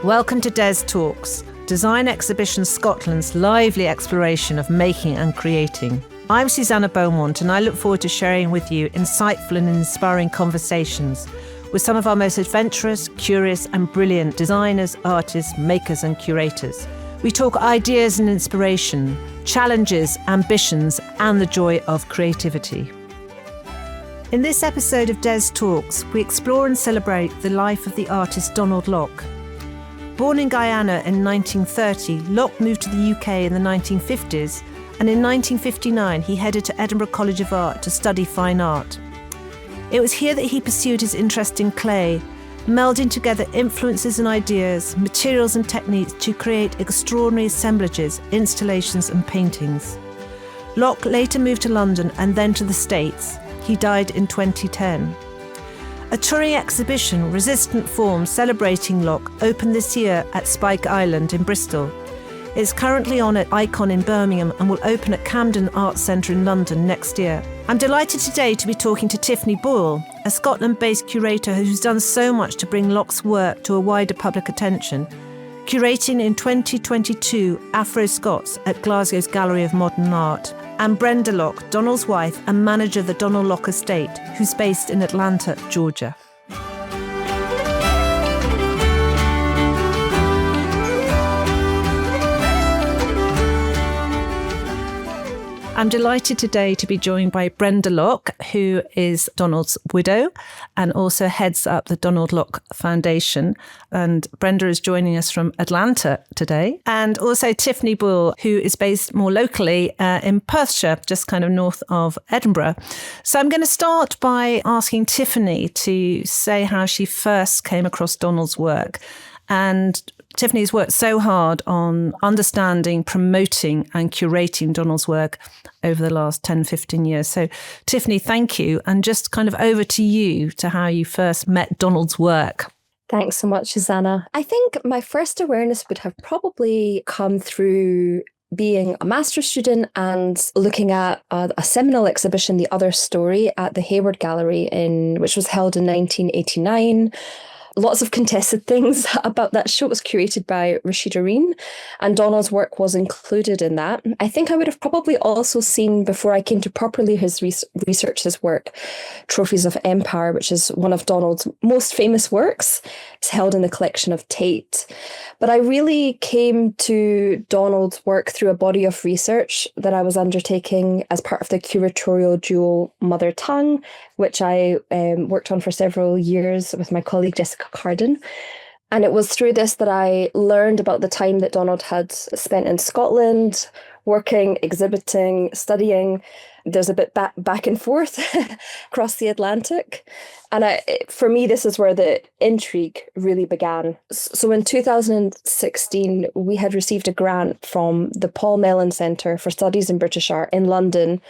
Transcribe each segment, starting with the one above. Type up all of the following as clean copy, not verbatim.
Welcome to Des Talks, Design Exhibition Scotland's lively exploration of making and creating. I'm Susanna Beaumont, and I look forward to sharing with you insightful and inspiring conversations with some of our most adventurous, curious and brilliant designers, artists, makers and curators. We talk ideas and inspiration, challenges, ambitions and the joy of creativity. In this episode of Des Talks, we explore and celebrate the life of the artist Donald Locke. Born in Guyana in 1930, Locke moved to the UK in the 1950s, and in 1959 he headed to Edinburgh College of Art to study fine art. It was here that he pursued his interest in clay, melding together influences and ideas, materials and techniques to create extraordinary assemblages, installations and paintings. Locke later moved to London and then to the States. He died in 2010. A touring exhibition, Resistant Forms, celebrating Locke, opened this year at Spike Island in Bristol. It's currently on at Icon in Birmingham and will open at Camden Arts Centre in London next year. I'm delighted today to be talking to Tiffany Boyle, a Scotland-based curator who's done so much to bring Locke's work to a wider public attention, curating in 2022 Afro Scots at Glasgow's Gallery of Modern Art, and Brenda Locke, Donald's wife and manager of the Donald Locke Estate, who's based in Atlanta, Georgia. I'm delighted today to be joined by Brenda Locke, who is Donald's widow and also heads up the Donald Locke Foundation. And Brenda is joining us from Atlanta today. And also Tiffany Boyle, who is based more locally in Perthshire, just kind of north of Edinburgh. So I'm going to start by asking Tiffany to say how she first came across Donald's work. And Tiffany's worked so hard on understanding, promoting and curating Donald's work over the last 10, 15 years. So Tiffany, thank you. And just kind of over to you to how you first met Donald's work. Thanks so much, Susanna. I think my first awareness would have probably come through being a master's student and looking at a seminal exhibition, The Other Story, at the Hayward Gallery, which was held in 1989. Lots of contested things about that show. It was curated by Rashida Reen, and Donald's work was included in that. I think I would have probably also seen, before I came to properly research his work, Trophies of Empire, which is one of Donald's most famous works. It's held in the collection of Tate. But I really came to Donald's work through a body of research that I was undertaking as part of the curatorial dual Mother Tongue, which I worked on for several years with my colleague Jessica Carden. And it was through this that I learned about the time that Donald had spent in Scotland, working, exhibiting, studying. There's a bit back and forth across the Atlantic. And for me, this is where the intrigue really began. So in 2016, we had received a grant from the Paul Mellon Centre for Studies in British Art in London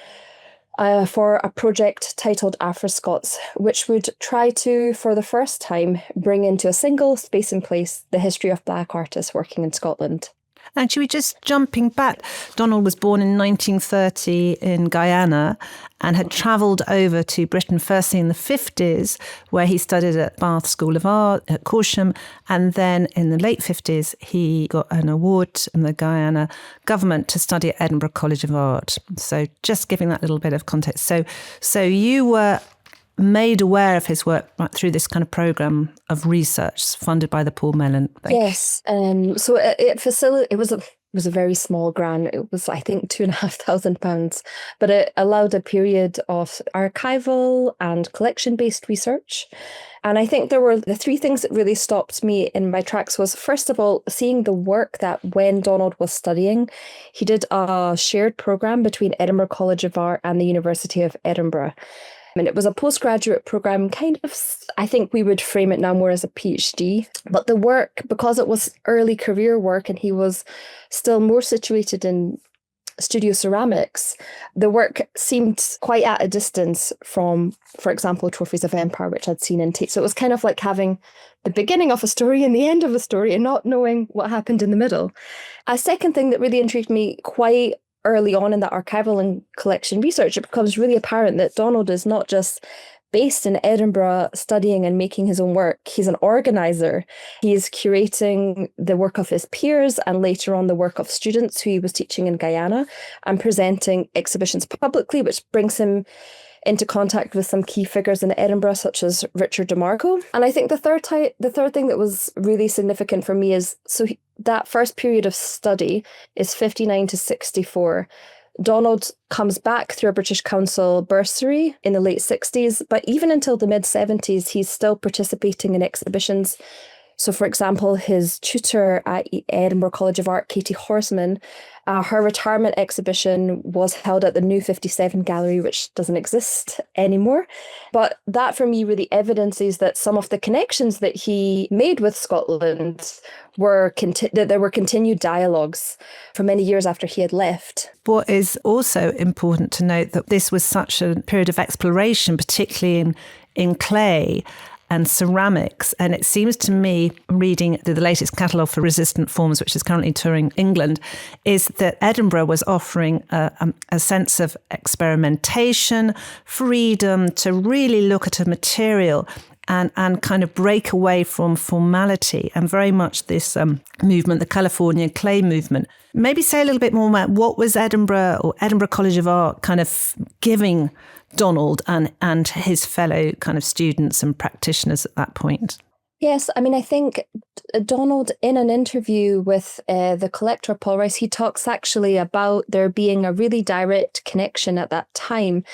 for a project titled Afro Scots, which would try to, for the first time, bring into a single space and place the history of Black artists working in Scotland. Actually, just jumping back, Donald was born in 1930 in Guyana and had travelled over to Britain firstly in the 50s, where he studied at Bath School of Art at Corsham. And then in the late 50s, he got an award from the Guyana government to study at Edinburgh College of Art. So just giving that little bit of context. So you were made aware of his work through this kind of programme of research funded by the Paul Mellon. Yes. So it was a very small grant. It was, I think, £2,500, but it allowed a period of archival and collection-based research. And I think there were the three things that really stopped me in my tracks was, first of all, seeing the work that when Donald was studying, he did a shared programme between Edinburgh College of Art and the University of Edinburgh. And it was a postgraduate program, kind of, I think we would frame it now more as a PhD. But the work, because it was early career work and he was still more situated in studio ceramics, the work seemed quite at a distance from, for example, Trophies of Empire, which I'd seen in Tate. So it was kind of like having the beginning of a story and the end of a story and not knowing what happened in the middle. A second thing that really intrigued me quite early on in the archival and collection research, it becomes really apparent that Donald is not just based in Edinburgh, studying and making his own work. He's an organizer. He's curating the work of his peers and later on the work of students who he was teaching in Guyana and presenting exhibitions publicly, which brings him into contact with some key figures in Edinburgh, such as Richard DeMarco. And I think the third thing that was really significant for me is, that first period of study is 59 to 64. Donald comes back through a British Council bursary in the late 60s, but even until the mid 70s, he's still participating in exhibitions. So, for example, his tutor at Edinburgh College of Art, Katie Horseman, her retirement exhibition was held at the New 57 Gallery, which doesn't exist anymore. But that, for me, really evidences that some of the connections that he made with Scotland that there were continued dialogues for many years after he had left. What is also important to note that this was such a period of exploration, particularly in clay and ceramics. And it seems to me, reading the latest catalogue for resistant forms, which is currently touring England, is that Edinburgh was offering a sense of experimentation, freedom to really look at a material and kind of break away from formality, and very much this movement, the Californian clay movement. Maybe say a little bit more about what was Edinburgh or Edinburgh College of Art kind of giving Donald and his fellow kind of students and practitioners at that point. Yes, I mean, I think Donald, in an interview with the collector Paul Rice, he talks actually about there being a really direct connection at that time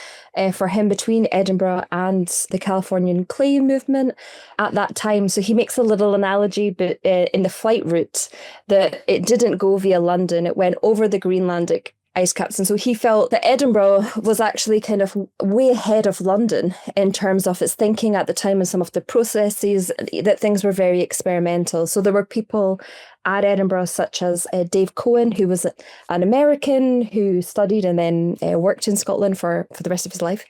for him between Edinburgh and the Californian clay movement at that time. So he makes a little analogy but in the flight route that it didn't go via London, it went over the Greenlandic ice caps. And so he felt that Edinburgh was actually kind of way ahead of London in terms of its thinking at the time and some of the processes, that things were very experimental. So there were people at Edinburgh such as Dave Cohen, who was an American who studied and then worked in Scotland for the rest of his life.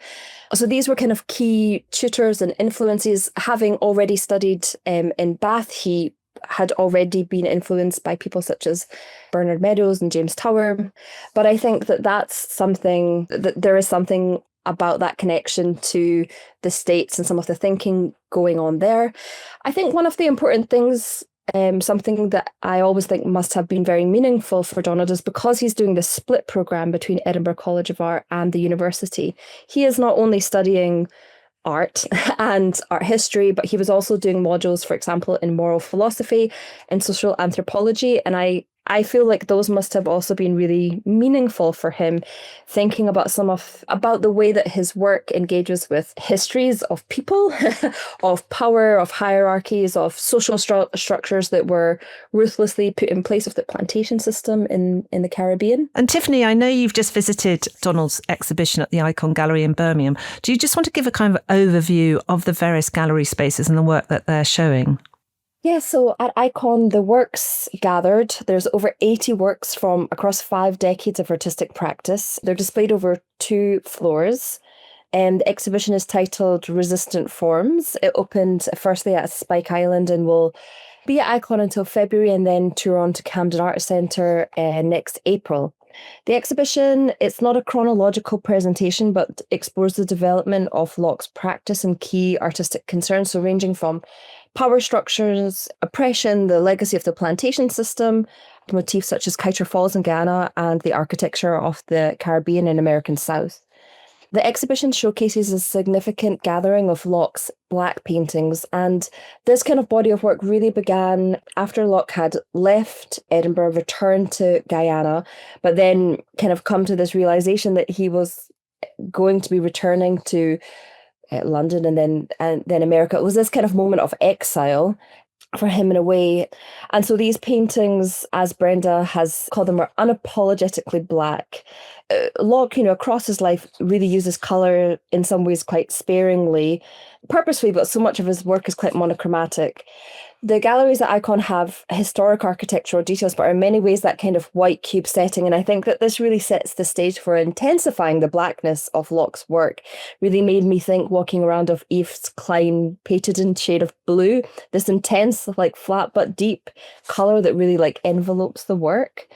So these were kind of key tutors and influences. Having already studied in Bath, he had already been influenced by people such as Bernard Meadows and James Tower. But I think that's something, that there is something about that connection to the States and some of the thinking going on there. I think one of the important things, something that I always think must have been very meaningful for Donald, is because he's doing this split program between Edinburgh College of Art and the university. He is not only studying art and art history, but he was also doing modules, for example, in moral philosophy and social anthropology. And I feel like those must have also been really meaningful for him, thinking about about the way that his work engages with histories of people, of power, of hierarchies, of social structures that were ruthlessly put in place of the plantation system in the Caribbean. And Tiffany, I know you've just visited Donald's exhibition at the Icon Gallery in Birmingham. Do you just want to give a kind of overview of the various gallery spaces and the work that they're showing? Yeah, so at Icon, the works gathered, there's over 80 works from across 5 decades of artistic practice. They're displayed over 2 floors. And the exhibition is titled Resistant Forms. It opened firstly at Spike Island and will be at Icon until February, and then tour on to Camden Art Centre next April. The exhibition, it's not a chronological presentation, but explores the development of Locke's practice and key artistic concerns, so ranging from power structures, oppression, the legacy of the plantation system, motifs such as Kiter Falls in Guyana, and the architecture of the Caribbean and American South. The exhibition showcases a significant gathering of Locke's black paintings, and this kind of body of work really began after Locke had left Edinburgh, returned to Guyana, but then kind of come to this realization that he was going to be returning to London and then America. It was this kind of moment of exile for him in a way. And so these paintings, as Brenda has called them, are unapologetically black. Locke, across his life really uses colour in some ways quite sparingly, purposefully, but so much of his work is quite monochromatic. The galleries at Icon have historic architectural details, but are in many ways that kind of white cube setting. And I think that this really sets the stage for intensifying the blackness of Locke's work. Really made me think, walking around, of Yves Klein painted in shade of blue, this intense, like flat but deep colour that really like envelopes the work.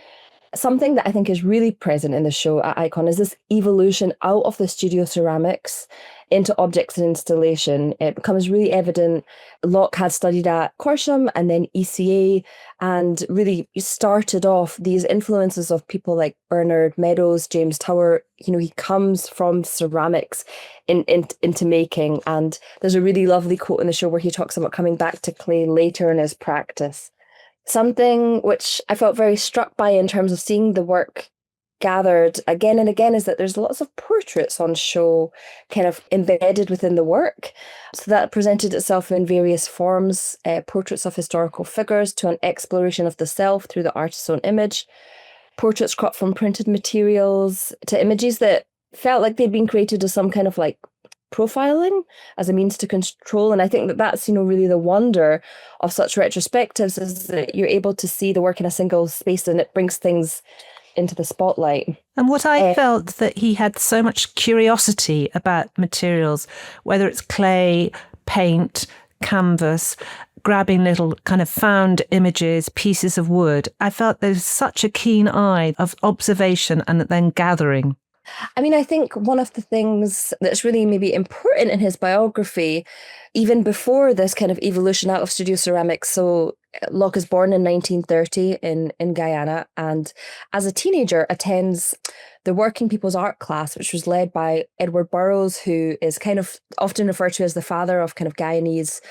Something that I think is really present in the show at Icon is this evolution out of the studio ceramics into objects and installation. It becomes really evident. Locke had studied at Corsham and then ECA, and really started off these influences of people like Bernard Meadows, James Tower. He comes from ceramics into making. And there's a really lovely quote in the show where he talks about coming back to clay later in his practice. Something which I felt very struck by in terms of seeing the work gathered again and again is that there's lots of portraits on show kind of embedded within the work. So that presented itself in various forms, portraits of historical figures to an exploration of the self through the artist's own image, portraits cropped from printed materials to images that felt like they'd been created as some kind of like profiling as a means to control. And I think that that's, really the wonder of such retrospectives, is that you're able to see the work in a single space and it brings things into the spotlight. And what I felt that he had so much curiosity about materials, whether it's clay, paint, canvas, grabbing little kind of found images, pieces of wood. I felt there's such a keen eye of observation and then gathering. I think one of the things that's really maybe important in his biography, even before this kind of evolution out of studio ceramics, so Locke is born in 1930 in Guyana, and as a teenager attends the Working People's Art class, which was led by Edward Burrows, who is kind of often referred to as the father of kind of Guyanese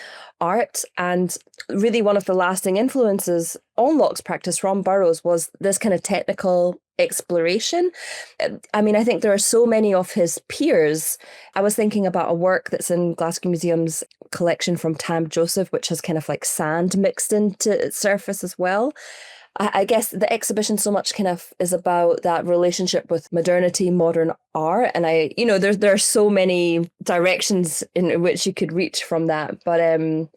art. And really one of the lasting influences on Locke's practice from Burrows was this kind of technical exploration. I think there are so many of his peers. I was thinking about a work that's in Glasgow Museums collection from Tam Joseph, which has kind of like sand mixed into its surface as well. I guess the exhibition so much kind of is about that relationship with modernity, modern art. And there are so many directions in which you could reach from that. But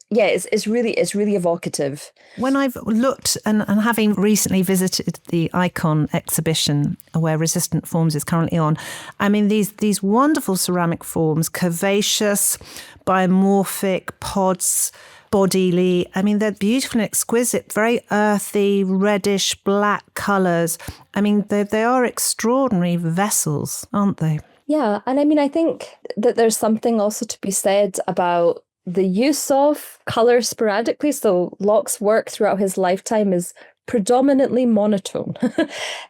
it's really evocative. When I've looked and having recently visited the Icon exhibition where Resistant Forms is currently on, these wonderful ceramic forms, curvaceous, biomorphic, pods, bodily. They're beautiful and exquisite, very earthy, reddish, black colours. They are extraordinary vessels, aren't they? Yeah, and I think that there's something also to be said about the use of colour sporadically. So Locke's work throughout his lifetime is predominantly monotone.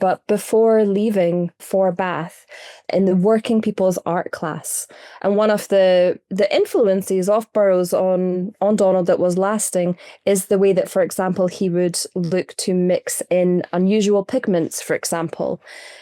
But before leaving for Bath in the Working People's Art class, and one of the influences of Burrows on Donald that was lasting is the way that, for example, he would look to mix in unusual pigments, for example.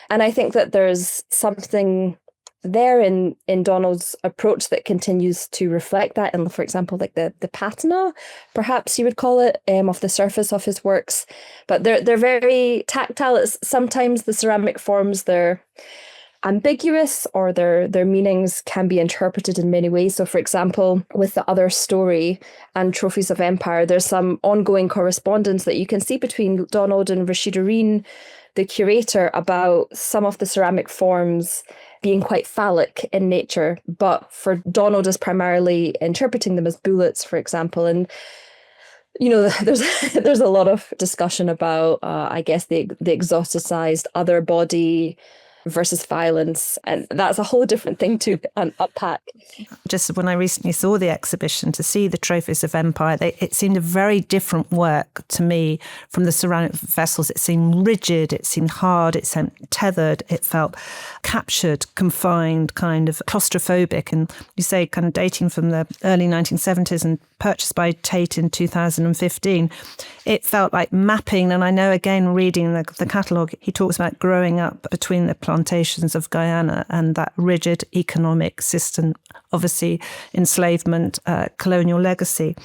And I think that there's something there in Donald's approach that continues to reflect that, and for example, like the patina, perhaps you would call it, of the surface of his works. But they're very tactile. It's sometimes the ceramic forms, they're ambiguous, or their meanings can be interpreted in many ways. So for example, with the Other Story and Trophies of Empire, there's some ongoing correspondence that you can see between Donald and Rashida Reen, the curator, about some of the ceramic forms being quite phallic in nature, but for Donald is primarily interpreting them as bullets, for example. And there's a lot of discussion about I guess the exoticized other body versus violence, and that's a whole different thing to unpack. Just when I recently saw the exhibition to see the Trophies of Empire, it seemed a very different work to me from the ceramic vessels. It seemed rigid, it seemed hard, it seemed tethered, it felt captured, confined, kind of claustrophobic, and you say kind of dating from the early 1970s and purchased by Tate in 2015. It felt like mapping, and I know again reading the catalogue, he talks about growing up between the plantations of Guyana and that rigid economic system, obviously enslavement, colonial legacy.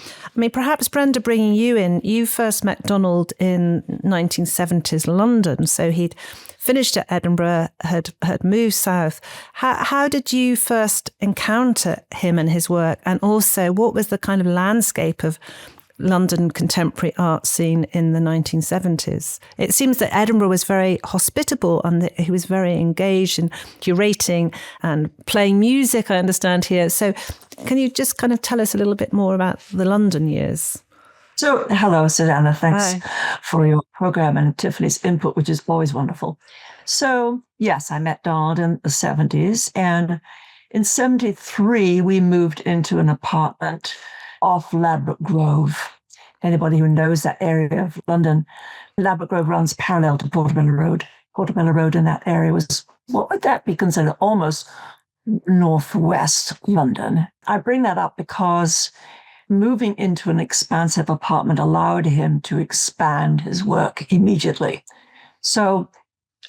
Perhaps Brenda, bringing you in, you first met Donald in 1970s London, so he'd finished at Edinburgh, had moved south. How did you first encounter him and his work? And also, what was the kind of landscape of London contemporary art scene in the 1970s? It seems that Edinburgh was very hospitable and that he was very engaged in curating and playing music, I understand here. So can you just kind of tell us a little bit more about the London years? So, hello, Susanna. Thanks for your program and Tiffany's input, which is always wonderful. So, yes, I met Donald in the 70s, and In 73, we moved into an apartment off Ladbroke Grove. Anybody who knows that area of London, Ladbroke Grove runs parallel to Portobello Road. Portobello Road in that area was, what would that be considered? Almost northwest London. I bring that up because moving into an expansive apartment allowed him to expand his work immediately. So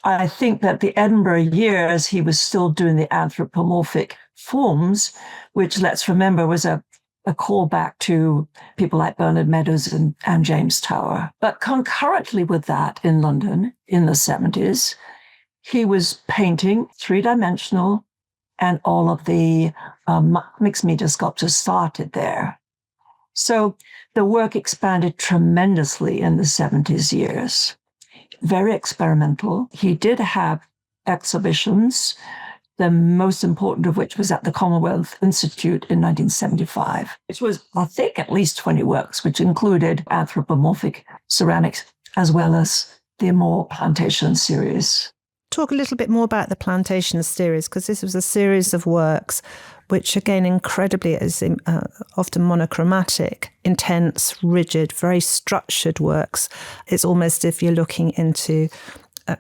I think that the Edinburgh years, he was still doing the anthropomorphic forms, which, let's remember, was a callback to people like Bernard Meadows and James Tower. But concurrently with that in London in the 70s, he was painting three-dimensional, and all of the mixed media sculptures started there. So the work expanded tremendously in the 70s years. Very experimental. He did have exhibitions, the most important of which was at the Commonwealth Institute in 1975, which was, I think, at least 20 works, which included anthropomorphic ceramics as well as the Amore Plantation series. Talk a little bit more about the Plantation series, because this was a series of works which, again, incredibly is often monochromatic, intense, rigid, very structured works. It's almost if you're looking into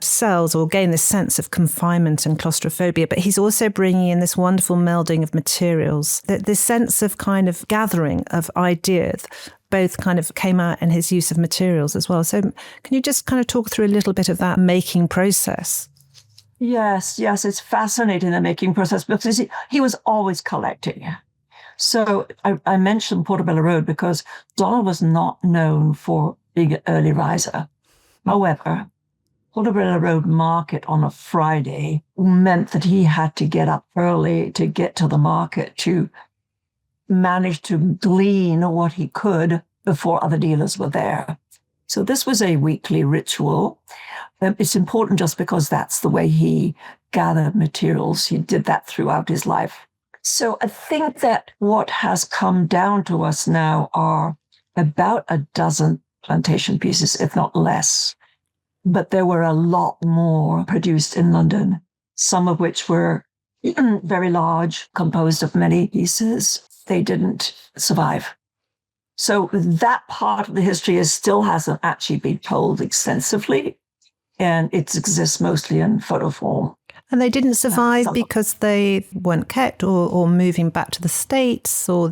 cells or gain this sense of confinement and claustrophobia. But he's also bringing in this wonderful melding of materials, this sense of kind of gathering of ideas, both kind of came out in his use of materials as well. So can you just kind of talk through a little bit of that making process? Yes, it's fascinating, the making process, because he was always collecting. So I mentioned Portobello Road because Donald was not known for being an early riser. However, Portobello Road market on a Friday meant that he had to get up early to get to the market to manage to glean what he could before other dealers were there. So this was a weekly ritual. It's important just because that's the way he gathered materials. He did that throughout his life. So I think that what has come down to us now are about a dozen plantation pieces, if not less. But there were a lot more produced in London, some of which were very large, composed of many pieces. They didn't survive. So that part of the history still hasn't actually been told extensively, and it exists mostly in photo form. And they didn't survive because they weren't kept or moving back to the States, or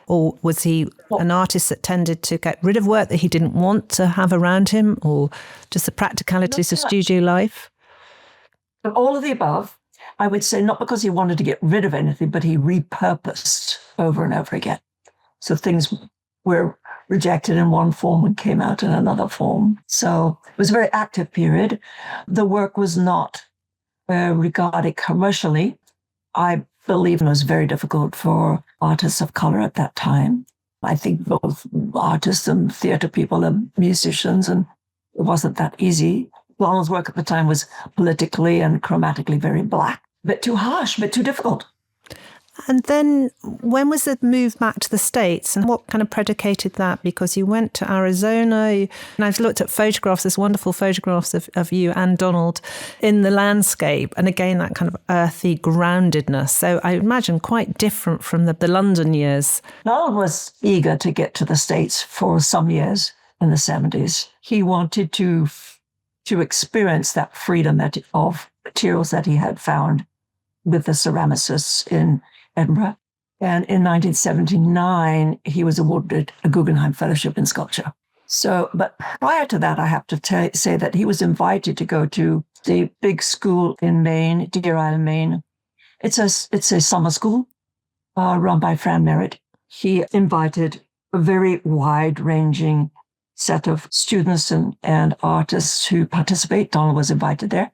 was he an artist that tended to get rid of work that he didn't want to have around him, or just the practicalities of studio life? All of the above. I would say not because he wanted to get rid of anything, but he repurposed over and over again. So things were rejected in one form and came out in another form. So it was a very active period. The work was not regarded commercially. I believe it was very difficult for artists of color at that time. I think both artists and theater people and musicians, and it wasn't that easy. Donald's work at the time was politically and chromatically very black, a bit too harsh, a bit too difficult. And then when was the move back to the States, and what kind of predicated that? Because you went to Arizona, and I've looked at photographs, there's wonderful photographs of you and Donald in the landscape. And again, that kind of earthy groundedness. So I imagine quite different from the London years. Donald was eager to get to the States for some years in the 70s. He wanted to experience that freedom of materials that he had found with the ceramicists in Edinburgh. And in 1979, he was awarded a Guggenheim Fellowship in Sculpture. So, but prior to that, I have to say that he was invited to go to the big school in Maine, Deer Island, Maine. It's a summer school run by Fran Merritt. He invited a very wide-ranging set of students and artists to participate. Donald was invited there.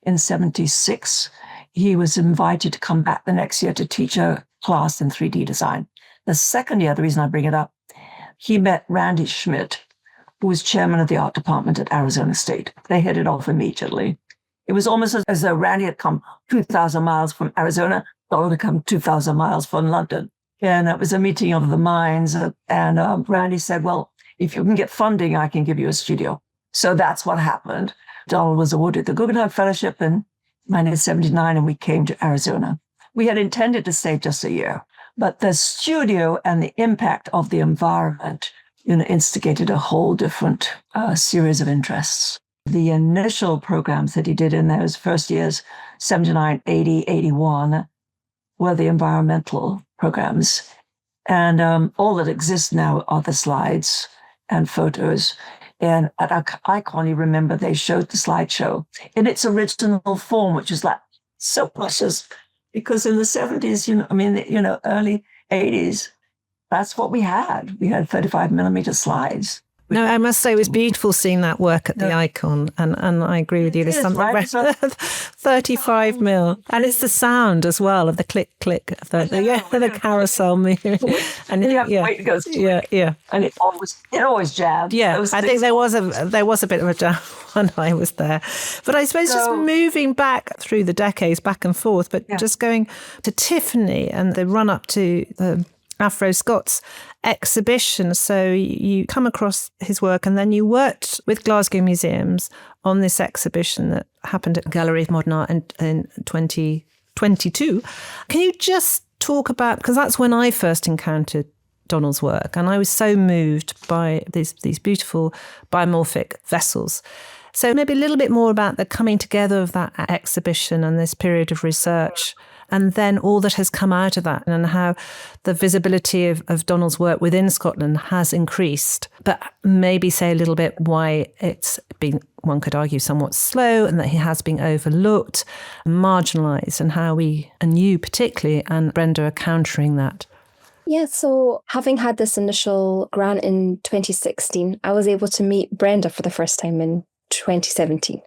In 76, he was invited to come back the next year to teach a class in 3D design. The second year, the reason I bring it up, he met Randy Schmidt, who was chairman of the art department at Arizona State. They hit it off immediately. It was almost as though Randy had come 2,000 miles from Arizona, Donald had come 2,000 miles from London. And it was a meeting of the minds. And Randy said, well, if you can get funding, I can give you a studio. So that's what happened. Donald was awarded the Guggenheim Fellowship in 1979, and we came to Arizona. We had intended to stay just a year, but the studio and the impact of the environment, instigated a whole different series of interests. The initial programs that he did in those first years, 79, 80, 81, were the environmental programs. And all that exists now are the slides and photos. And at Icon, you remember they showed the slideshow in its original form, which is like so precious, because in the 70s, early 80s, that's what we had. We had 35 millimeter slides. No, I must say it was beautiful seeing that work at the Icon, and I agree with you. There's something right? 35 mil, and it's the sound as well of the click click of the carousel moving, and it goes, and it always jammed. Yeah, I think there was a bit of a jam when I was there, but I suppose just moving back through the decades, back and forth, but just going to Tiffany and the run up to the Afro Scots exhibition. So you come across his work, and then you worked with Glasgow Museums on this exhibition that happened at Gallery of Modern Art in 2022. Can you just talk about, because that's when I first encountered Donald's work, and I was so moved by these beautiful biomorphic vessels. So maybe a little bit more about the coming together of that exhibition and this period of research, and then all that has come out of that, and how the visibility of Donald's work within Scotland has increased. But maybe say a little bit why it's been, one could argue, somewhat slow, and that he has been overlooked, marginalised, and how we, and you particularly, and Brenda, are countering that. Yeah, so having had this initial grant in 2016, I was able to meet Brenda for the first time in 2017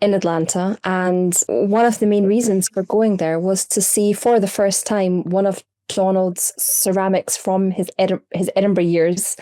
in Atlanta. And one of the main reasons for going there was to see for the first time one of Donald's ceramics from his Edinburgh years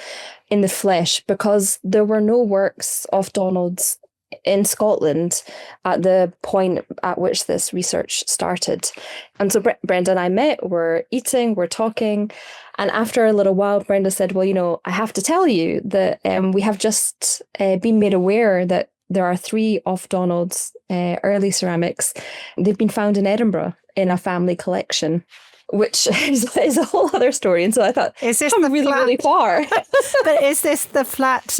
in the flesh, because there were no works of Donald's in Scotland at the point at which this research started. And so Brenda and I met, we're eating, we're talking. And after a little while, Brenda said, well, I have to tell you that we have just been made aware that there are 3 of Donald's early ceramics. They've been found in Edinburgh in a family collection, which is a whole other story. And so I thought, is this really far? But is this the flat?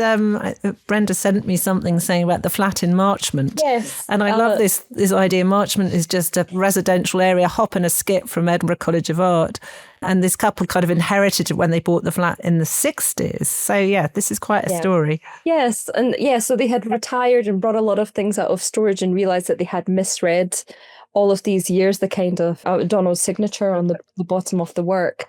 Brenda sent me something saying about the flat in Marchmont. Yes. And I love this idea. Marchmont is just a residential area, hop and a skip from Edinburgh College of Art. And this couple kind of inherited it when they bought the flat in the 60s. So, yeah, this is quite a story. Yes. And so they had retired and brought a lot of things out of storage and realised that they had misread all of these years, the kind of Donald's signature on the bottom of the work.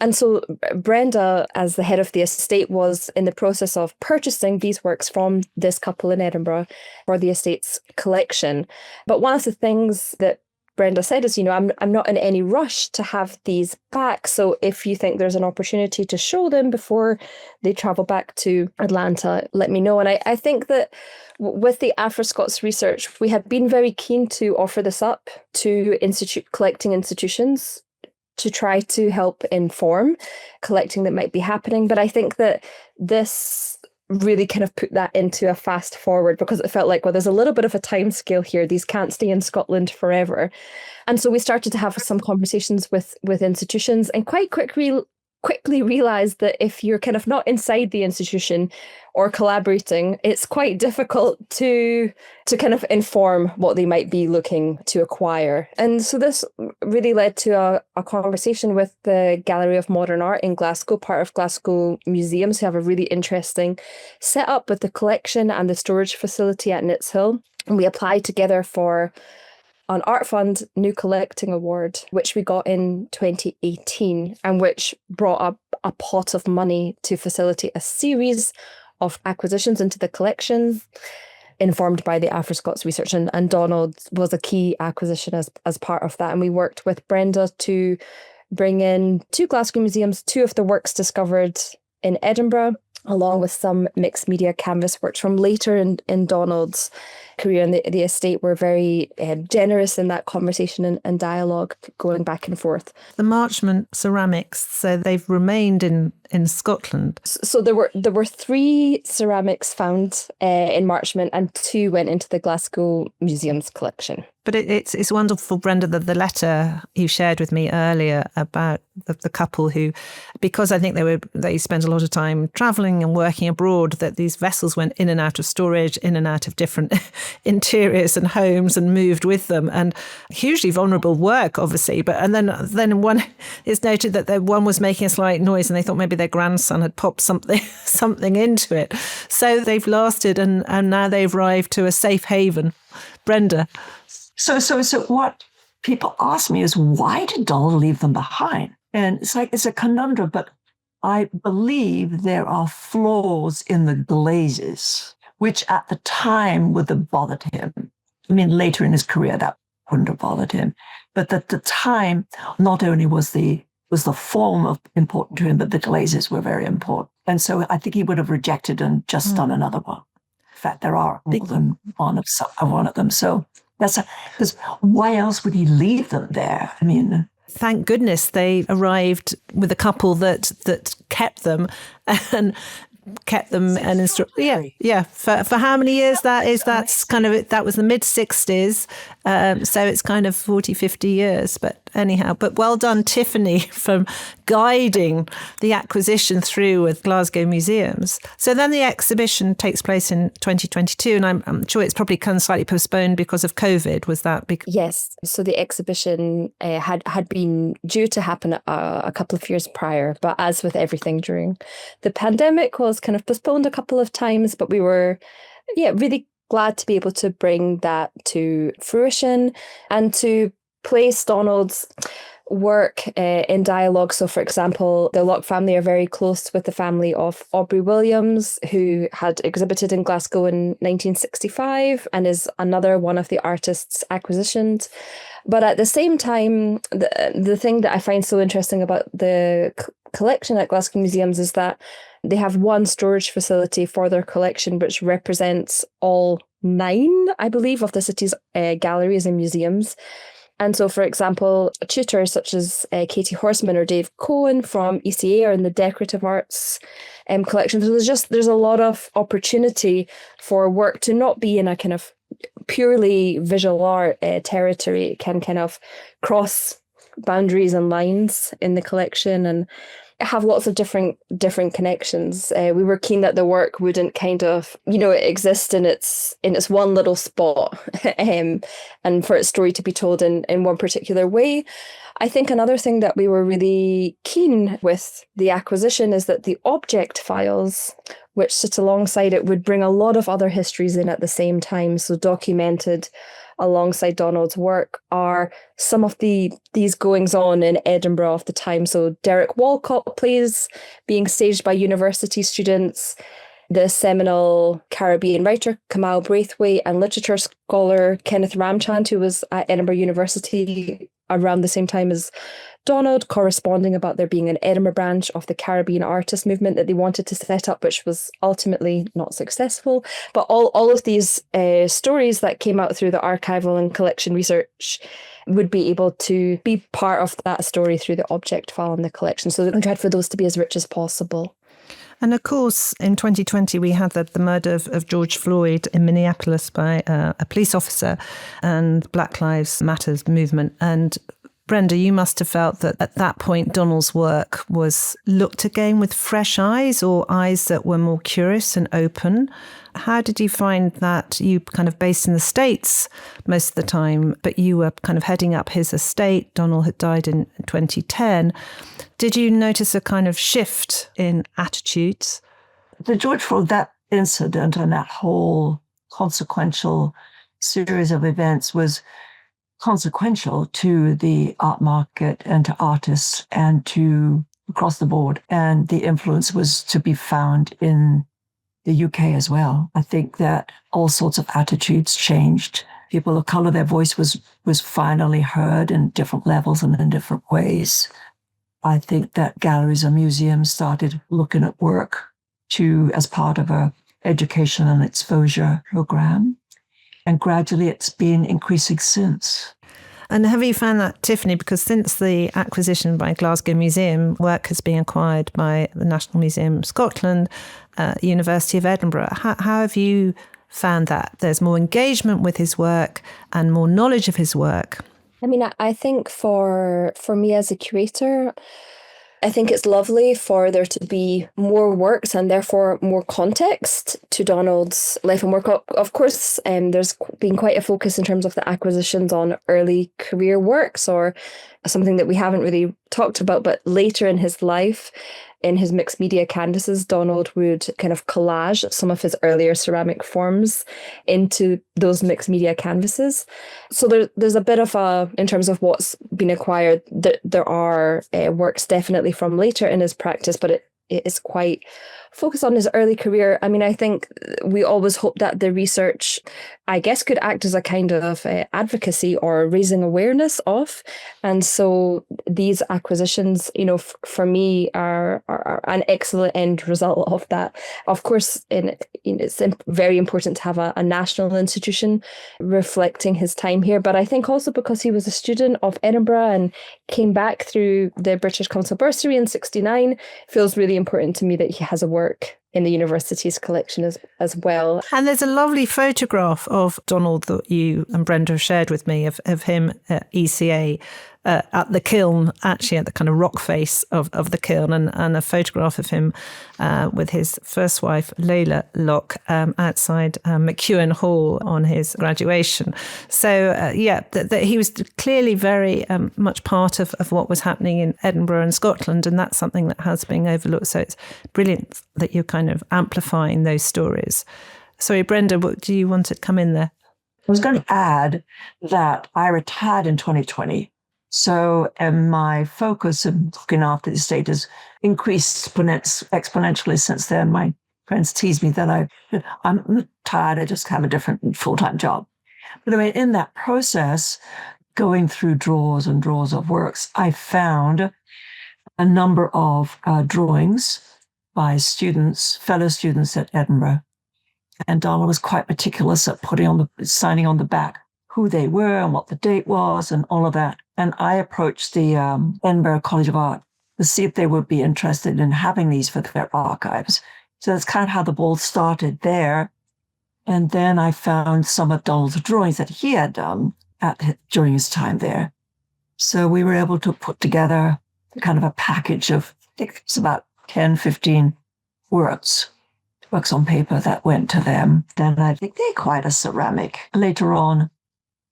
And so Brenda, as the head of the estate, was in the process of purchasing these works from this couple in Edinburgh for the estate's collection. But one of the things that Brenda said is, I'm not in any rush to have these back. So if you think there's an opportunity to show them before they travel back to Atlanta, let me know. And I think that with the Afro-Scots research, we had been very keen to offer this up to collecting institutions to try to help inform collecting that might be happening. But I think that this really kind of put that into a fast forward, because it felt like, well, there's a little bit of a time scale here. These can't stay in Scotland forever. And so we started to have some conversations with institutions, and quite quickly realized that if you're kind of not inside the institution or collaborating, it's quite difficult to kind of inform what they might be looking to acquire. And so this really led to a conversation with the Gallery of Modern Art in Glasgow, part of Glasgow Museums, who have a really interesting setup with the collection and the storage facility at Nits Hill. And we applied together for an Art Fund New Collecting Award, which we got in 2018, and which brought up a pot of money to facilitate a series of acquisitions into the collection, informed by the Afro-Scots research. And Donald was a key acquisition as part of that. And we worked with Brenda to bring in to Glasgow Museums 2 of the works discovered in Edinburgh, along with some mixed media canvas works from later in Donald's career and the estate were very generous in that conversation and dialogue going back and forth. The Marchmont ceramics, so they've remained in Scotland. So there were 3 ceramics found in Marchmont, and 2 went into the Glasgow Museums collection. But it's wonderful, Brenda, that the letter you shared with me earlier about the couple who, because I think they spent a lot of time travelling and working abroad, that these vessels went in and out of storage, in and out of different interiors and homes, and moved with them, and hugely vulnerable work, obviously. But and then one is noted that one was making a slight noise, and they thought maybe their grandson had popped something into it. So they've lasted, and now they've arrived to a safe haven. Brenda. So what people ask me is, why did Donald leave them behind? And it's a conundrum, but I believe there are flaws in the glazes, which at the time would have bothered him. I mean, later in his career, that wouldn't have bothered him. But at the time, not only was the form important to him, but the glazes were very important. And so I think he would have rejected and just done another one. In fact, there are more than one of them. So that's because why else would he leave them there? I mean, thank goodness they arrived with a couple that kept them and for how many years that is? That's kind of that was the mid-60s, so it's kind of 40-50 years. But anyhow, but well done, Tiffany, from guiding the acquisition through with Glasgow Museums. So then the exhibition takes place in 2022, and I'm sure it's probably kind of slightly postponed because of COVID. Was that because? Yes. So the exhibition had been due to happen a couple of years prior, but as with everything during the pandemic, was kind of postponed a couple of times. But we were, really glad to be able to bring that to fruition and to place Donald's work in dialogue. So, for example, the Locke family are very close with the family of Aubrey Williams, who had exhibited in Glasgow in 1965 and is another one of the artists acquisitioned. But at the same time, the thing that I find so interesting about the collection at Glasgow Museums is that they have one storage facility for their collection, which represents all 9, I believe, of the city's galleries and museums. And so, for example, tutors such as Katie Horseman or Dave Cohen from ECA are in the decorative arts collection. So there's a lot of opportunity for work to not be in a kind of purely visual art territory. It can kind of cross boundaries and lines in the collection and have lots of different connections. We were keen that the work wouldn't kind of, exist in its one little spot, and for its story to be told in one particular way. I think another thing that we were really keen with the acquisition is that the object files, which sit alongside it, would bring a lot of other histories in at the same time. So documented alongside Donald's work are some of these goings on in Edinburgh of the time. So Derek Walcott plays being staged by university students, the seminal Caribbean writer Kamal Braithwaite and literature scholar Kenneth Ramchand, who was at Edinburgh University around the same time as Donald, corresponding about there being an Edinburgh branch of the Caribbean artist movement that they wanted to set up, which was ultimately not successful. But all of these stories that came out through the archival and collection research would be able to be part of that story through the object file in the collection. So we tried for those to be as rich as possible. And of course, in 2020, we had the murder of George Floyd in Minneapolis by a police officer and Black Lives Matters movement. And Brenda, you must have felt that at that point, Donald's work was looked again with fresh eyes, or eyes that were more curious and open. How did you find that? You kind of based in the States most of the time, but you were kind of heading up his estate. Donald had died in 2010. Did you notice a kind of shift in attitudes? The George Floyd, that incident and that whole consequential series of events was consequential to the art market and to artists and to across the board. And the influence was to be found in the UK as well. I think that all sorts of attitudes changed. People of color, their voice was finally heard in different levels and in different ways. I think that galleries and museums started looking at work as part of a education and exposure program. And gradually it's been increasing since. And have you found that, Tiffany, because since the acquisition by Glasgow Museum, work has been acquired by the National Museum of Scotland, University of Edinburgh, how have you found that there's more engagement with his work and more knowledge of his work? I mean, I think for me as a curator, I think it's lovely for there to be more works and therefore more context to Donald's life and work. Of course, there's been quite a focus in terms of the acquisitions on early career works, or something that we haven't really talked about, but later in his life, in his mixed media canvases, Donald would kind of collage some of his earlier ceramic forms into those mixed media canvases. So there's a bit of in terms of what's been acquired, there are works definitely from later in his practice, but it is quite focused on his early career. I mean, I think we always hope that the research, I guess, could act as a kind of advocacy or raising awareness of. And so these acquisitions, for me, are an excellent end result of that. Of course, it's very important to have a national institution reflecting his time here. But I think also because he was a student of Edinburgh and came back through the British Council bursary in '69, feels really important to me that he has a work in the university's collection as well. And there's a lovely photograph of Donald that you and Brenda have shared with me of him at ECA at the kiln, actually at the kind of rock face of the kiln, and a photograph of him with his first wife, Leila Locke, outside McEwen Hall on his graduation. So, that he was clearly very much part of what was happening in Edinburgh and Scotland, and that's something that has been overlooked. So it's brilliant that you're kind of amplifying those stories. Sorry, Brenda, do you want to come in there? I was going to add that I retired in 2020. So my focus of looking after the estate has increased exponentially since then. My friends tease me that I'm tired. I just have a different full-time job. But I mean, in that process, going through drawers and drawers of works, I found a number of drawings by fellow students at Edinburgh. And Donald was quite meticulous at signing on the back who they were and what the date was and all of that. And I approached the Edinburgh College of Art to see if they would be interested in having these for their archives. So that's kind of how the ball started there. And then I found some of Donald's drawings that he had done during his time there. So we were able to put together kind of a package of, I think it's about 10, 15 works on paper that went to them. Then I think they acquired a ceramic. Later on,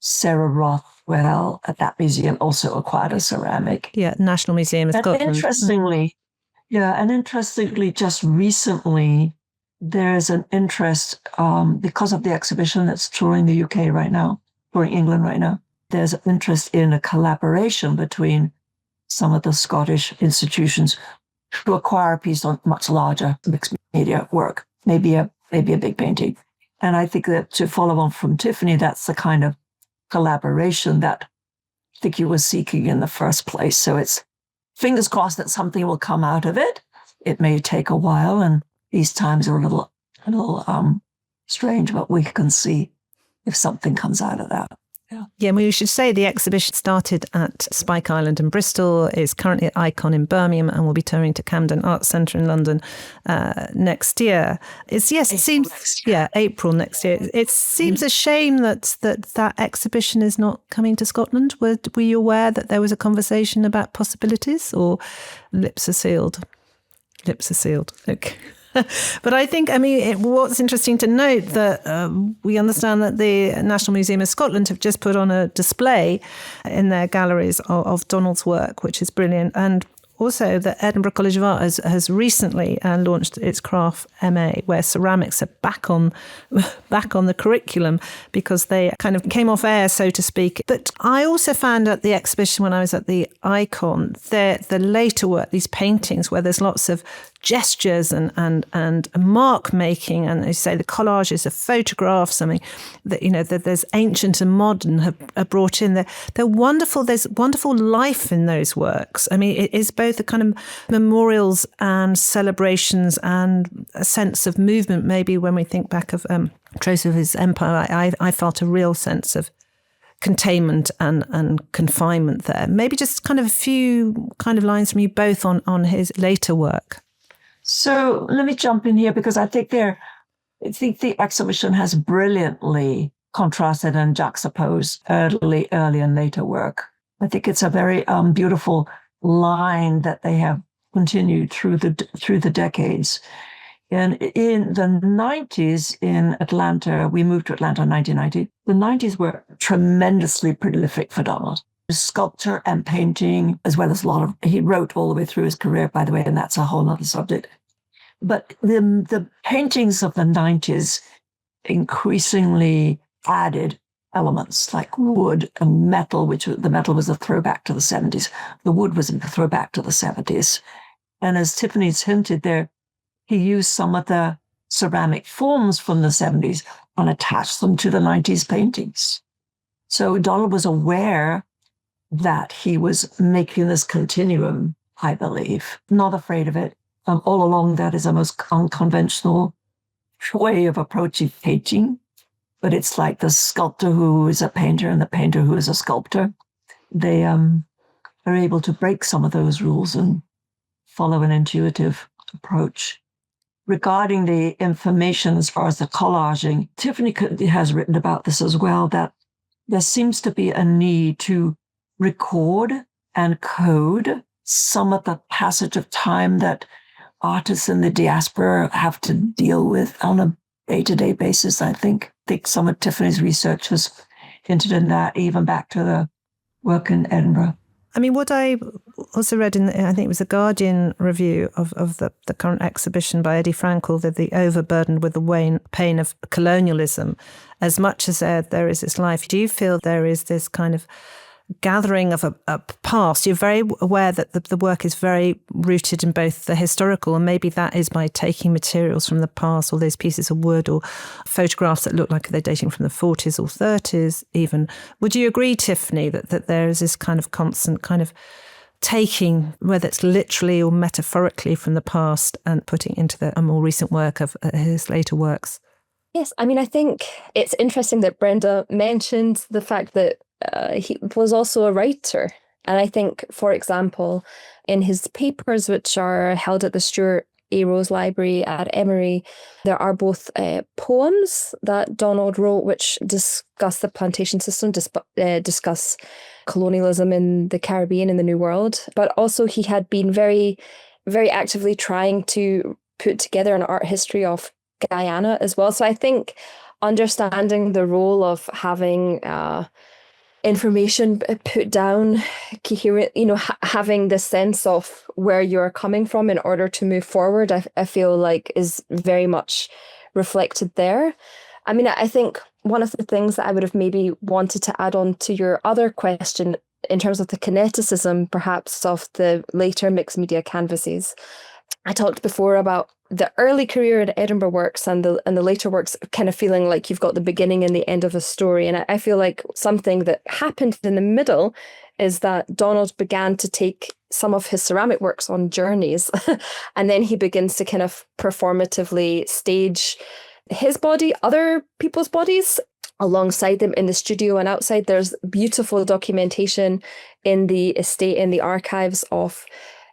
Sarah Rothwell at that museum also acquired a ceramic. Yeah, National Museum of Scotland. And interestingly, just recently, there's an interest because of the exhibition that's touring the UK right now, touring England right now. There's an interest in a collaboration between some of the Scottish institutions to acquire a piece on much larger mixed media work, maybe a big painting. And I think that to follow on from Tiffany, that's the kind of collaboration that I think you were seeking in the first place. So it's fingers crossed that something will come out of it. It may take a while, and these times are a little strange, but we can see if something comes out of that. Yeah, we should say the exhibition started at Spike Island in Bristol, is currently at Icon in Birmingham, and will be touring to Camden Arts Centre in London next year. April next year. It seems a shame that exhibition is not coming to Scotland. Were you aware that there was a conversation about possibilities, or lips are sealed? Lips are sealed. Okay. But I think, what's interesting to note that we understand that the National Museum of Scotland have just put on a display in their galleries of Donald's work, which is brilliant. And also the Edinburgh College of Art has recently launched its craft MA, where ceramics are back on the curriculum because they kind of came off air, so to speak. But I also found at the exhibition when I was at the Icon, the later work, these paintings where there's lots of gestures and mark making, and they say the collages of photographs, that there's ancient and modern are brought in. They're wonderful. There's wonderful life in those works. I mean, it is both a kind of memorials and celebrations and a sense of movement. Maybe when we think back of trace of his empire, I felt a real sense of containment and confinement there. Maybe just kind of a few kind of lines from you both on his later work. So let me jump in here because I think the exhibition has brilliantly contrasted and juxtaposed early and later work. I think it's a very beautiful line that they have continued through the decades. And in the 90s in Atlanta, we moved to Atlanta in 1990. The 90s were tremendously prolific for Donald. Sculpture and painting, as well as he wrote all the way through his career, by the way, and that's a whole other subject. But the paintings of the 90s increasingly added elements like wood and metal, which the metal was a throwback to the 70s. The wood was a throwback to the 70s. And as Tiffany's hinted there, he used some of the ceramic forms from the 70s and attached them to the 90s paintings. So Donald was aware that he was making this continuum, I believe, not afraid of it. All along, that is a most unconventional way of approaching painting. But it's like the sculptor who is a painter and the painter who is a sculptor. They are able to break some of those rules and follow an intuitive approach. Regarding the information as far as the collaging, Tiffany has written about this as well, that there seems to be a need to record and code some of the passage of time that artists in the diaspora have to deal with on a day-to-day basis. I think some of Tiffany's research has hinted in that, even back to the work in Edinburgh. I mean, what I also read in, I think it was a Guardian review of the current exhibition by Eddie Frankel, the Overburdened with the Pain of Colonialism, as much as there is this life, do you feel there is this kind of gathering of a past? You're very aware that the work is very rooted in both the historical, and maybe that is by taking materials from the past, or those pieces of wood or photographs that look like they're dating from the 40s or 30s even. Would you agree, Tiffany, that there is this kind of constant kind of taking, whether it's literally or metaphorically, from the past and putting into a more recent work of his later works? Yes, I mean, I think it's interesting that Brenda mentioned the fact that he was also a writer. And I think, for example, in his papers, which are held at the Stuart A. Rose Library at Emory, there are both poems that Donald wrote, which discuss the plantation system, discuss colonialism in the Caribbean and the New World. But also he had been very, very actively trying to put together an art history of Guyana as well. So I think understanding the role of having information put down coherent, having the sense of where you're coming from in order to move forward, I feel like is very much reflected there. I mean, I think one of the things that I would have maybe wanted to add on to your other question in terms of the kineticism, perhaps, of the later mixed media canvases. I talked before about the early career in Edinburgh works and the later works kind of feeling like you've got the beginning and the end of a story. And I feel like something that happened in the middle is that Donald began to take some of his ceramic works on journeys. And then he begins to kind of performatively stage his body, other people's bodies, alongside them in the studio and outside. There's beautiful documentation in the estate, in the archives, of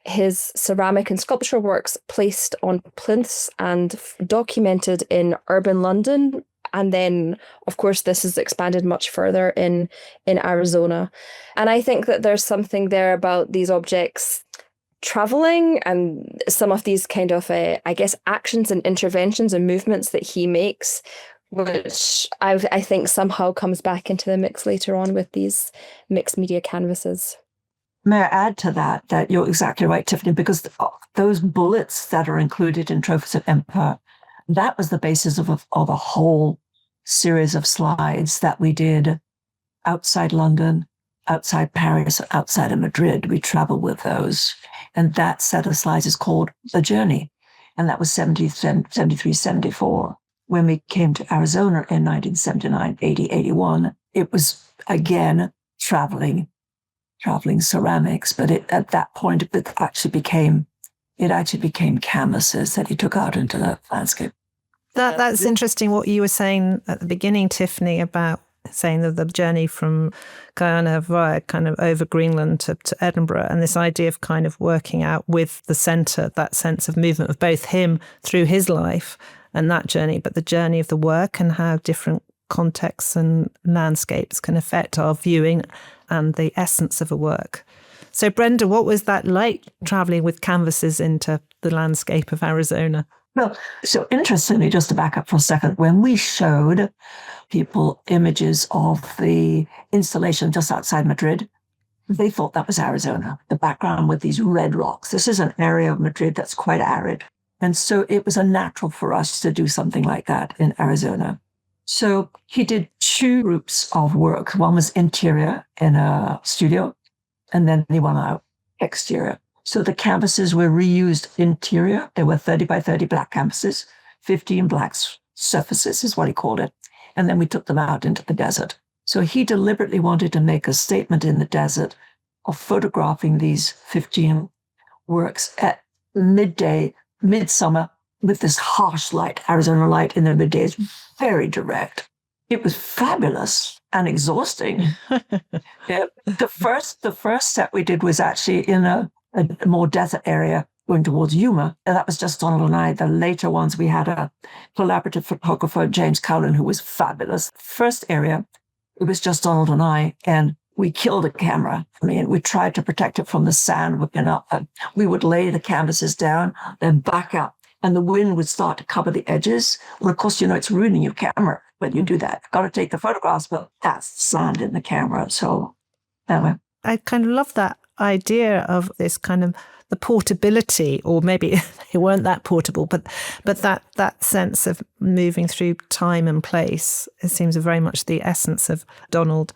his ceramic and sculptural works placed on plinths and documented in urban London. And then, of course, this is expanded much further in Arizona. And I think that there's something there about these objects traveling and some of these kind of, actions and interventions and movements that he makes, which I think somehow comes back into the mix later on with these mixed media canvases. May I add to that you're exactly right, Tiffany, because those bullets that are included in Trophies of Empire, that was the basis of a whole series of slides that we did outside London, outside Paris, outside of Madrid. We traveled with those. And that set of slides is called The Journey. And that was 73, 74. When we came to Arizona in 1979, 80, 81, it was, again, traveling ceramics, but at that point it actually became canvases that he took out into the landscape. That's interesting what you were saying at the beginning, Tiffany, about saying that the journey from Guyana via kind of over Greenland to Edinburgh, and this idea of kind of working out with the centre, that sense of movement of both him through his life and that journey, but the journey of the work and how different contexts and landscapes can affect our viewing and the essence of a work. So Brenda, what was that like travelling with canvases into the landscape of Arizona? Well, so interestingly, just to back up for a second, when we showed people images of the installation just outside Madrid, they thought that was Arizona, the background with these red rocks. This is an area of Madrid that's quite arid. And so it was a natural for us to do something like that in Arizona. So he did 2 groups of work. One was interior in a studio, and then he went out exterior. So the canvases were reused interior. They were 30 by 30 black canvases, 15 black surfaces is what he called it. And then we took them out into the desert. So he deliberately wanted to make a statement in the desert of photographing these 15 works at midday, midsummer, with this harsh light, Arizona light in the middays, very direct. It was fabulous and exhausting. Yeah. The first set we did was actually in a more desert area going towards Yuma. And that was just Donald and I. The later ones, we had a collaborative photographer, James Cowlin, who was fabulous. First area, it was just Donald and I, and we killed a camera. I mean, we tried to protect it from the sand. We would lay the canvases down, then back up, and the wind would start to cover the edges. Well, of course, it's ruining your camera when you do that. You've got to take the photographs, but that's sand in the camera. So anyway. I kind of love that idea of this kind of the portability, or maybe they weren't that portable, but that sense of moving through time and place. It seems very much the essence of Donald.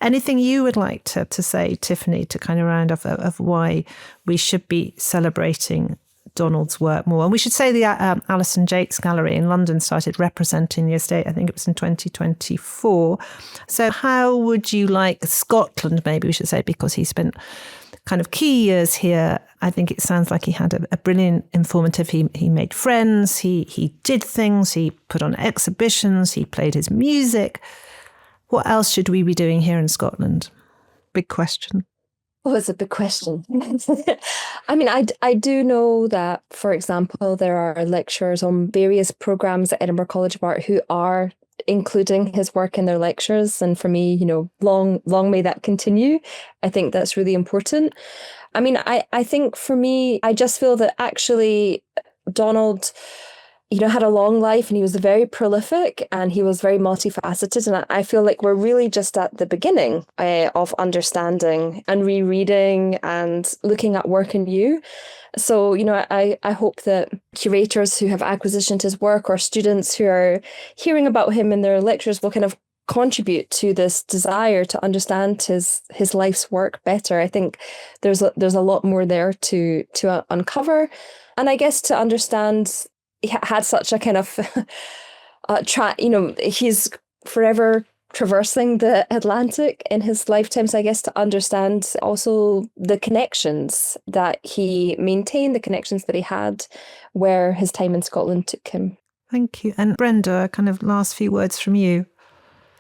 Anything you would like to say, Tiffany, to kind of round off of why we should be celebrating Donald's work more? And we should say the Alison Jaques Gallery in London started representing the estate, I think it was in 2024. So how would you like Scotland, maybe we should say, because he spent kind of key years here. I think it sounds like he had a brilliant informative. He made friends, he did things, he put on exhibitions, he played his music. What else should we be doing here in Scotland? Big question. Oh, it's a big question. I mean, I do know that, for example, there are lecturers on various programs at Edinburgh College of Art who are including his work in their lectures. And for me, long may that continue. I think that's really important. I mean, I think for me, I just feel that actually Donald, had a long life, and he was very prolific and he was very multifaceted. And I feel like we're really just at the beginning of understanding and rereading and looking at work anew. So, I hope that curators who have acquisitioned his work or students who are hearing about him in their lectures will kind of contribute to this desire to understand his life's work better. I think there's a lot more there to uncover. And I guess to understand, he had such a kind of he's forever traversing the Atlantic in his lifetime. So I guess to understand also the connections that he maintained, the connections that he had, where his time in Scotland took him. Thank you. And Brenda, kind of last few words from you.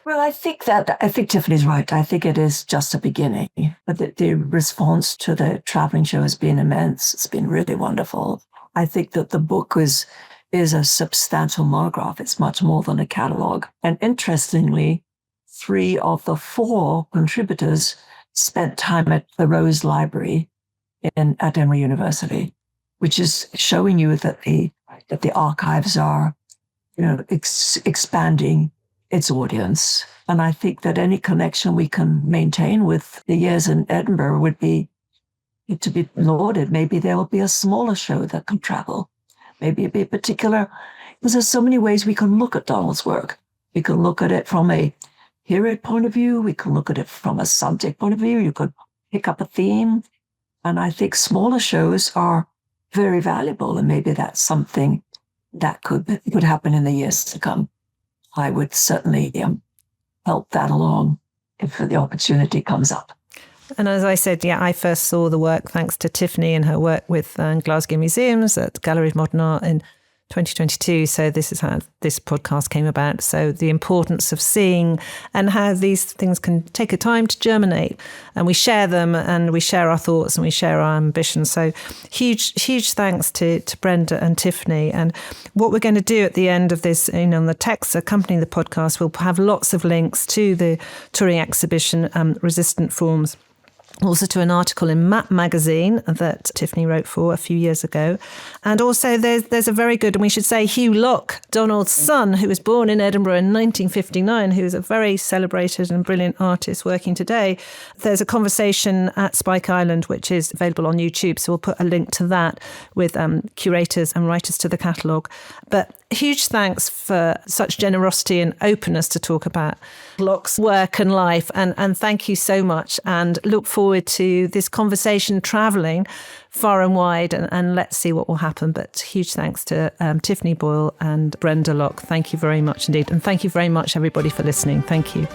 Well, I think Tiffany's right. I think it is just a beginning. But the response to the traveling show has been immense. It's been really wonderful. I think that the book is a substantial monograph. It's much more than a catalogue. And interestingly, 3 of the 4 contributors spent time at the Rose Library at Edinburgh University, which is showing you that the archives are, expanding its audience. And I think that any connection we can maintain with the years in Edinburgh would be to be lauded. Maybe there will be a smaller show that can travel. Maybe it'd be particular, because there's so many ways we can look at Donald's work. We can look at it from a period point of view. We can look at it from a subject point of view. You could pick up a theme. And I think smaller shows are very valuable. And maybe that's something that could happen in the years to come. I would certainly help that along if the opportunity comes up. And as I said, I first saw the work thanks to Tiffany and her work with Glasgow Museums at Gallery of Modern Art in 2022. So this is how this podcast came about. So the importance of seeing and how these things can take a time to germinate, and we share them and we share our thoughts and we share our ambitions. So huge thanks to Brenda and Tiffany. And what we're going to do at the end of this, on the text accompanying the podcast, we'll have lots of links to the touring exhibition, Resistant Forms. Also to an article in Map magazine that Tiffany wrote for a few years ago. And also there's a very good, and we should say Hugh Locke, Donald's son, who was born in Edinburgh in 1959, who is a very celebrated and brilliant artist working today. There's a conversation at Spike Island, which is available on YouTube. So we'll put a link to that with curators and writers to the catalogue. But huge thanks for such generosity and openness to talk about Locke's work and life. And thank you so much, and look forward to this conversation travelling far and wide, and let's see what will happen. But huge thanks to Tiffany Boyle and Brenda Locke. Thank you very much indeed. And thank you very much, everybody, for listening. Thank you.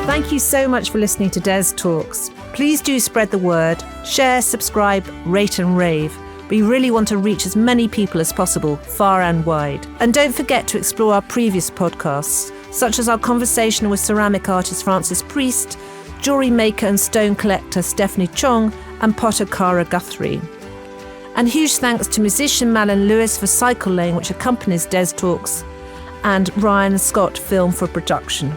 Thank you so much for listening to Des Talks. Please do spread the word, share, subscribe, rate and rave. We really want to reach as many people as possible, far and wide. And don't forget to explore our previous podcasts, such as our conversation with ceramic artist Francis Priest, jewellery maker and stone collector Stephanie Chong, and potter Cara Guthrie. And huge thanks to musician Malin Lewis for Cycle Lane, which accompanies Des Talks, and Ryan Scott Film for production.